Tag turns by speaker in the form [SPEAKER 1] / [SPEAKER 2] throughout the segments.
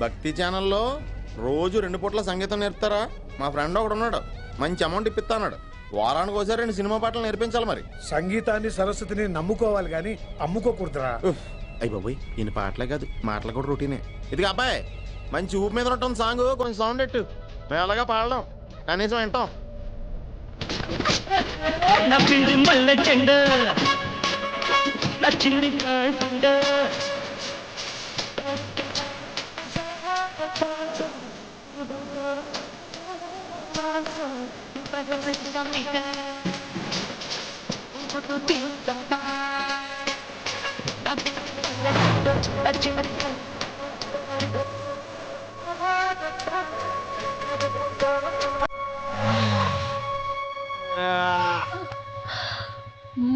[SPEAKER 1] భక్తి ఛానల్లో రోజు 2 పూట్ల సంగీతం నేర్పుతారా? మా ఫ్రెండ్ ఒకడు ఉన్నాడు, మంచి అమౌంట్ ఇప్పిస్తాడు. వారానికి ఒకసారి 2 సినిమా పాటలు నేర్పించాలి. మరి
[SPEAKER 2] సంగీతాన్ని సరస్వతిని నమ్ముకోవాలి గాని అమ్ముకోకూడదురా.
[SPEAKER 1] అయ్యి బాబోయ్, ఈయన పాటలే కాదు మాటలు కూడా రొటీనే. ఇది అబ్బాయి మంచి ఊపు మీద ఉంటుంది సాంగ్, కొంచెం సౌండ్ ఎట్టు. మేము అలాగా పాడదాం, కనీసం వింటాం.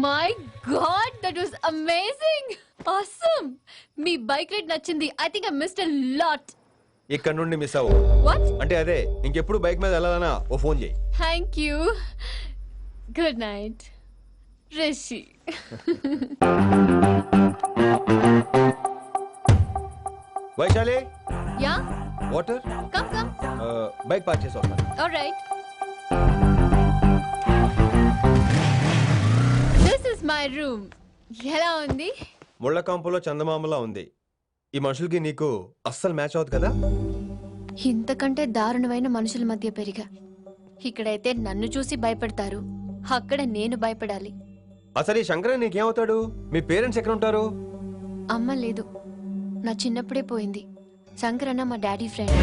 [SPEAKER 3] My God, that was amazing! Awesome! మీ బైక్ రైడ్ నచ్చింది. I think I missed a lot.
[SPEAKER 4] ఇక్కడ నుండి మిస్ అవ్వు.
[SPEAKER 3] What?
[SPEAKER 4] అంటే అదే, ఇంకెప్పుడు బైక్ మీద వెళ్ళాలన్నా ఓ ఫోన్ చేయి.
[SPEAKER 3] Thank you. Good night, Rishi.
[SPEAKER 4] Vaishali,
[SPEAKER 3] Yeah?
[SPEAKER 4] Water.
[SPEAKER 3] Come.
[SPEAKER 4] Bike park చేసి వస్తాను.
[SPEAKER 3] All right. This is my room. ఎలా ఉంది?
[SPEAKER 4] ముళ్ళ కాంపులో చందమామలా ఉంది. ఈ మనుషులకి నీకు అస్సలు మ్యాచ్ అవుతుంది కదా.
[SPEAKER 3] ఇంతకంటే దారుణమైన మనుషుల మధ్య పెరిగా. ఇక్కడైతే నన్ను చూసి భయపడతారు, అక్కడ నేను భయపడాలి.
[SPEAKER 4] అసలు ఈ శంకరన్ నీకేమవుతాడు? మీ పేరెంట్స్ ఎక్కడ ఉంటారు?
[SPEAKER 3] అమ్మ లేదు, నా చిన్నప్పుడే పోయింది. శంకరన్న మా డాడీ ఫ్రెండ్.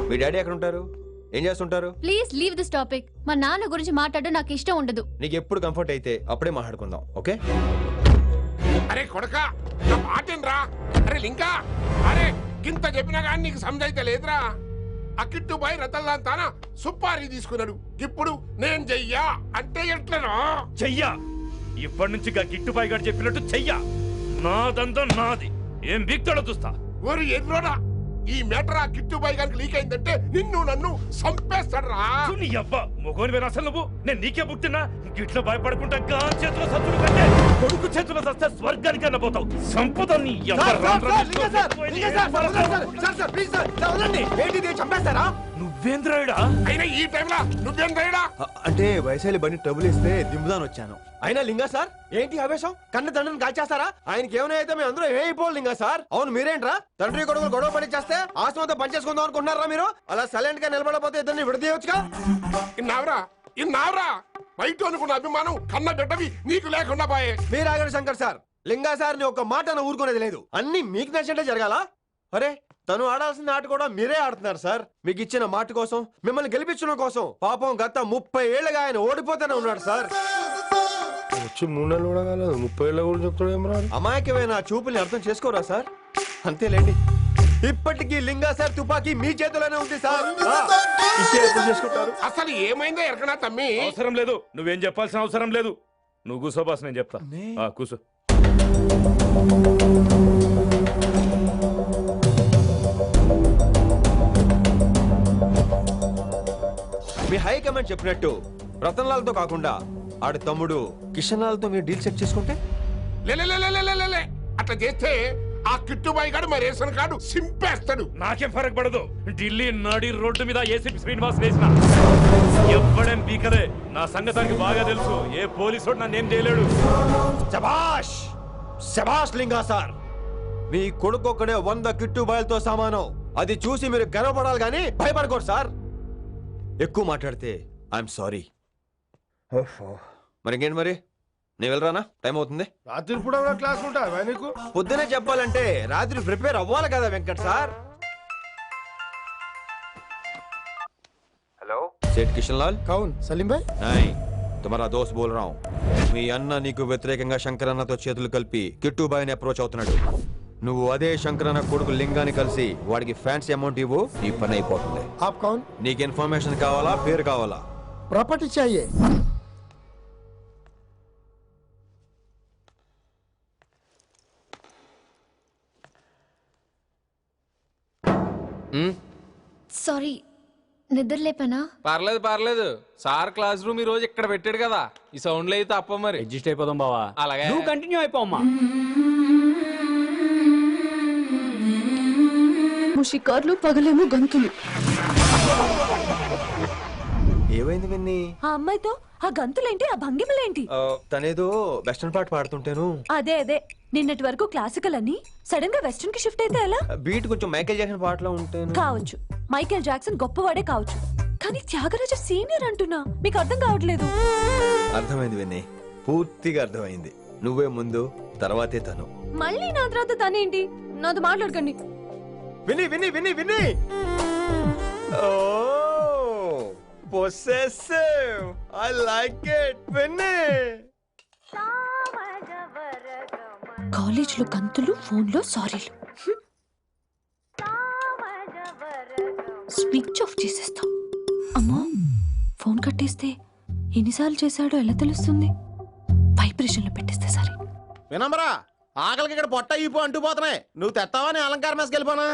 [SPEAKER 4] మీ డాడీ ఎక్కడ ఉంటారు? ఏం చేస్తుంటారు?
[SPEAKER 3] Please leave this topic. మా నాన్న గురించి మాట్లాడడం నాకు ఇష్టం ఉండదు.
[SPEAKER 4] నీకు ఎప్పుడు కంఫర్ట్ అయితే అప్పుడే మాట్లాడుకుందాం, ఓకే?
[SPEAKER 5] అరే కొడకా, నా మాటేనరా? అరే లింకా, అరే గింత చెప్పినా కానీ నీకు సమజైతే లేదురా. ఆ కిట్టుబాయి రతల్లాంతాన సుపారీ తీసుకున్నాడు. ఇప్పుడు నేను చెయ్యా అంటే ఎట్లనో
[SPEAKER 6] చెయ్యా. ఇప్పటి నుంచి కిట్టుబాయి గారు చెప్పినట్టు చెయ్యా. నాదంతా నాది. ఏం బిక్తాడో చూస్తా.
[SPEAKER 5] ఓరి ఎర్రోడా, ఈ మేటర్ ఆ కిట్టుబాయి గారికి లీక్ అయిందంటే నిన్ను నన్ను సంపేస్తాడరా.
[SPEAKER 6] నీ అబ్బా మొగోని వేరు అసలు నువ్వు. నేను నీకే పుట్టినా ఇట్లా భయపడకుండా గాన్ చేతుల సత్తుడు కంటే కొడుకు చేతుల సస్తే స్వర్గానికన్నా పోతావు. సంపద నీ నువ్వేంద్రాయుడా?
[SPEAKER 5] అయినా ఈ టైంలో నువ్వేం రైడా?
[SPEAKER 4] అంటే వైశాలి బండి ట్రబుల్ ఇస్తే దింపుదాని వచ్చాను. అయినా లింగా సార్, ఏంటి ఆవేశం? కన్న తండ్రిని కాల్చేస్తారా? ఆయనకి ఏమైనా అయితే మేము అందరూ ఏమైపోవాలి లింగా సార్. అవును, మీరేంట్రా తండ్రి కొడుకులు గొడవ పడి చేస్తే ఆస్తంతో పనిచేసుకుందాం అనుకుంటున్నారా మీరు? అలా సైలెంట్ గా నిలబడపోతే ఇద్దరిని విడదీయొచ్చుగా.
[SPEAKER 5] ఇన్నావురా బయట అనుకున్న అభిమానం కన్న బిడ్డవి నీకు లేకుండా పోయే.
[SPEAKER 4] మీరు ఆగండి శంకర్ సార్. లింగా సార్ ని ఒక మాట ఊరుకునేది లేదు. అన్ని మీకు నచ్చినట్టే జరగాల. అరే తను ఆడాల్సిన ఆట కూడా మీరే ఆడుతున్నారు సార్. మీకు ఇచ్చిన మాట కోసం, మిమ్మల్ని గెలిపించడం కోసం పాపం గత 30 ఏళ్లుగా ఆయన ఓడిపోతూనే ఉన్నాడు సార్.
[SPEAKER 2] వచ్చి 3 నెలలు కూడా కాలేదు, 30 ఏళ్ళ కూడా చెప్తాడు.
[SPEAKER 4] అమాయకమైన చూపుల్ని అర్థం చేసుకోరా సార్? అంతేలేండి. ఇప్పటికీ లింగా సార్ తుపాకీ మీ చేతిలోనే ఉంది సార్. చేసుకుంటారు.
[SPEAKER 5] అసలు ఏమైందో ఎరకనా తమ్మి?
[SPEAKER 6] అవసరం లేదు, నువ్వేం చెప్పాల్సిన అవసరం లేదు. నువ్వు కూసో బాస్, నేను చెప్తా. కూసో.
[SPEAKER 4] మీ హై కమాండ్ చెప్పినట్టు రతన్ లాల్ తో కాకుండా ఆడి తమ్ముడు కిషన్ లాల్ తో మీరు డీల్ సెట్ చేసుకుంటే?
[SPEAKER 5] లే అట్లా చేస్తే ఆ కిట్టుబాయి గారు మరి రేషన్ కార్డు సింపేస్తాడు.
[SPEAKER 6] నాకేం ఫరక్ పడదు. ఢిల్లీ నడి రోడ్డు మీద ఏసీపీ శ్రీనివాస్ వేసిన ఎవ్వడేం పీకలే. నా సంగతానికి బాగా తెలుసు. ఏ పోలీసు నన్నేం చేయలేడు.
[SPEAKER 4] శభాష్ శభాష్ లింగా సార్. మీ కొడుకు ఒక్కడే 100 కిట్టుబాయలతో సమానం. అది చూసి మీరు గర్వపడాలి కానీ భయపడకూడదు సార్. ఎక్కువ మాట్లాడితే ఐఎమ్ సారీ. మరి ఇంకేంటి మరి, నేను వెళ్ళరానా? టైం అవుతుంది.
[SPEAKER 2] రాత్రి కూడా క్లాస్ ఉంటావా నీకు?
[SPEAKER 4] పొద్దునే చెప్పాలంటే రాత్రి ప్రిపేర్ అవ్వాలి కదా వెంకట్ సార్. హలో సేठ కిషన్ లాల్.
[SPEAKER 2] కౌన్ సలీం భాయ్?
[SPEAKER 4] नहीं, तुम्हारा दोस्त बोल रहा हूँ. మీ అన్న నీకు వ్యతిరేకంగా శంకరన్నతో చేతులు కలిపి కిట్టుబాయిని అప్రోచ్ అవుతున్నాడు. నువ్వు అదే శంకరన్న కొడుకు లింగాన్ని కలిసి వాడికి ఫ్యాన్సీ అమౌంట్ ఇవ్వు, నీ పని అయిపోతుంది.
[SPEAKER 2] आप कौन?
[SPEAKER 4] నీకు ఇన్ఫర్మేషన్ కావాలా, పేరు కావాలా?
[SPEAKER 2] प्रॉपर्टी चाहिए.
[SPEAKER 3] సారీ, నిద్ర లేపనా?
[SPEAKER 7] పర్లేదు. సార్ క్లాస్ రూమ్ ఈ రోజు ఇక్కడ పెట్టాడు కదా, ఈ సౌండ్ అయితే తప్ప మరి
[SPEAKER 8] అడ్జస్ట్ అయిపోదాం బావా.
[SPEAKER 7] అలాగే
[SPEAKER 8] నువ్వు కంటిన్యూ అయిపోమ్మా.
[SPEAKER 3] షికార్లు, పగలేమో గంతులు.
[SPEAKER 4] ఏమైంది విన్ని?
[SPEAKER 8] ఆ అమ్మాయితో ఆ గంతులేంటి, ఆ భంగిమలేంటి?
[SPEAKER 4] తనేదో వెస్టర్న్ పాట పాడుతుంటేను.
[SPEAKER 8] అదే నిన్నటి వరకు క్లాసికల్ అని సడన్ గా వెస్టర్న్ కి షిఫ్ట్ అయితే ఎలా?
[SPEAKER 4] బీట్ కొంచెం మైకేల్ జాక్సన్ పాటలో ఉంటాను.
[SPEAKER 8] కావచ్చు, మైకేల్ జాక్సన్ గొప్పవాడే కావచ్చు, కానీ త్యాగరాజ సీనియర్ అంటున్నా. మీకు అర్థం కావట్లేదు.
[SPEAKER 4] అర్థమైంది విన్ని, పూర్తిగా అర్థమైంది. నువ్వే ముందు, తర్వాతే తను.
[SPEAKER 8] మళ్ళీ నా తర్వాత తనేంటి? నాతో మాట్లాడకండి.
[SPEAKER 4] విని విని విని విని possessive. I like it. విని
[SPEAKER 8] కాలేజ్ లో గంతులు, ఫోన్ లో సారీలు. స్విచ్ ఆఫ్ చేసేస్తా. అమ్మా, ఫోన్ కట్టేస్తే ఎన్నిసార్లు చేశాడో ఎలా తెలుస్తుంది? వైబ్రేషన్ లో పెట్టేస్తే సరే.
[SPEAKER 1] వినమ్రా, ఆకలికి ఇక్కడ పొట్ట ఇప్పు అంటుపోతున్నాయి. నువ్వు తెస్తావా నీ అలంకారం వేసుకెళ్ళిపోనా?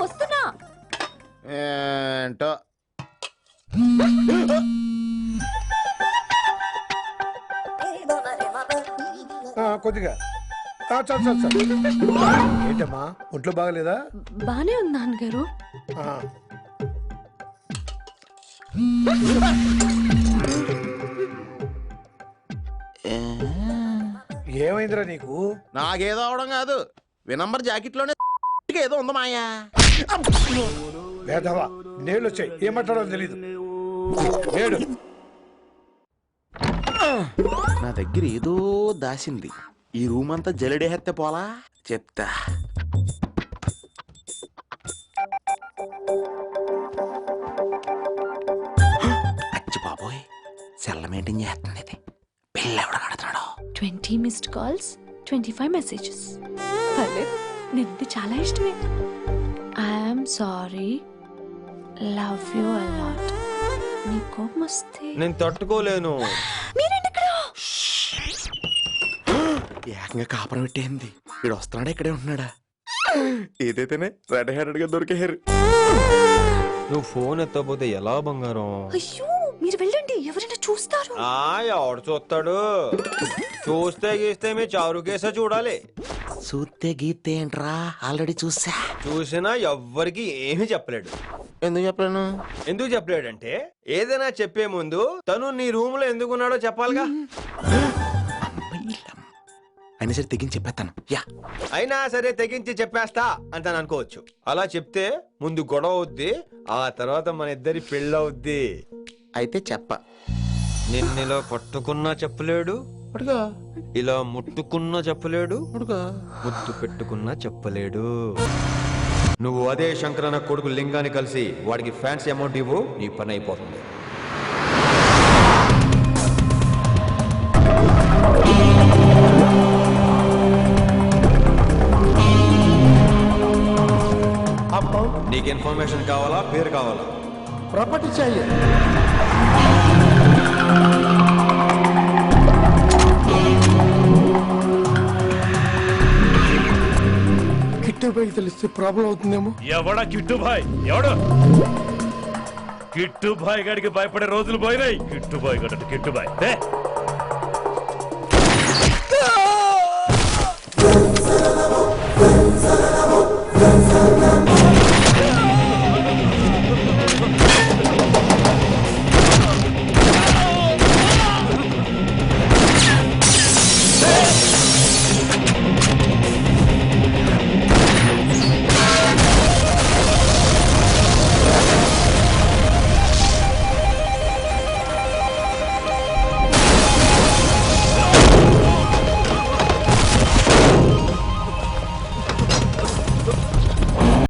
[SPEAKER 8] వస్తున్నా.
[SPEAKER 1] ఏంటో
[SPEAKER 2] కొద్దిగా చాలు. ఏంటమ్మా, ఒంట్లో బాగలేదా?
[SPEAKER 8] బానే ఉంది నాన్నగారు.
[SPEAKER 2] ఏమైందిరా నీకు?
[SPEAKER 1] నాకేదో అవడం కాదు, వినంబర్ జాకెట్ లోనే ఏదో ఉంది మాయా.
[SPEAKER 2] లేదవా, నేళ్ళు వచ్చాయి, ఏం మాట్లాడాలో తెలీదు. నేడు
[SPEAKER 1] నా దగ్గర ఏదో దాసింది. ఈ రూమ్ అంతా జలడేహెత్తే పోలా చెప్తా. అచ్చి బాబోయ్, సెల్ల మెయింటైన్ చేస్తుంది ఇది. పిల్ల ఎవడ కడుతున్నాడు?
[SPEAKER 8] 20 మిస్డ్ కాల్స్, 25 మెసేజెస్. పర్లేదు, నిన్ను చాలా ఇష్టమే. I'm sorry, love you a lot. నీ కోపం వస్తే
[SPEAKER 4] నేను తట్టుకోలేను.
[SPEAKER 1] ఏకంగా కాపురం పెట్టేంది. వీడు వస్తున్నాడా, ఇక్కడే ఉంటున్నాడా? ఏదైతేనే రెడ్ హ్యాండెడ్ గా దొరికేహారు.
[SPEAKER 4] నువ్వు ఫోన్ ఎత్తపోతే ఎలా బంగారం?
[SPEAKER 8] అయ్యో, మీరు వెళ్ళండి, ఎవరైనా చూస్తారు.
[SPEAKER 4] ఎవడు చూస్తాడు? చూస్తే గీస్తే మీ చారు కేసే చూడాలి.
[SPEAKER 1] చూస్తే గీతే ఏంట్రా, ఆల్రెడీ చూసా.
[SPEAKER 4] చూసినా ఎవ్వరికి ఏమీ చెప్పలేడు.
[SPEAKER 1] ఎందుకు చెప్పలేను?
[SPEAKER 4] ఎందుకు చెప్పలేడంటే, ఏదైనా చెప్పే ముందు తను నీ రూమ్ లో ఎందుకున్నాడో చెప్పాలిగా.
[SPEAKER 1] అయినా సరే తెగించి చెప్పేస్తాను. యా,
[SPEAKER 4] అయినా సరే తెగించి చెప్పేస్తా అంటాను అనుకోవచ్చు. అలా చెప్తే ముందు గొడవ అవుద్ది, ఆ తర్వాత మన ఇద్దరి పెళ్ళవుద్ది.
[SPEAKER 1] అయితే చెప్ప.
[SPEAKER 4] నిన్నిలా పట్టుకున్నా చెప్పలేడు,
[SPEAKER 1] అడుగా
[SPEAKER 4] ఇలా ముట్టుకున్నా చెప్పలేడు,
[SPEAKER 1] అడుగా
[SPEAKER 4] ముద్దు పెట్టుకున్నా చెప్పలేడు. నువ్వు అదే శంకరన్న కొడుకు లింగాన్ని కలిసి వాడికి ఫ్యాన్సీ అమౌంట్ ఇవ్వు, నీ పని అయిపోతుంది. నీకు ఇన్ఫర్మేషన్ కావాలా, పేరు కావాలా?
[SPEAKER 2] ప్రాపర్టీ चाहिए. కిట్టుబాయి తెలిస్తే ప్రాబ్లం అవుతుందేమో.
[SPEAKER 6] ఎవడా కిట్టుబాయ్? ఎవడు కిట్టుబాయ్ గడికి భయపడే రోజులు పోయినాయి. కిట్టుబాయ్ గడ కిట్టుబాయ్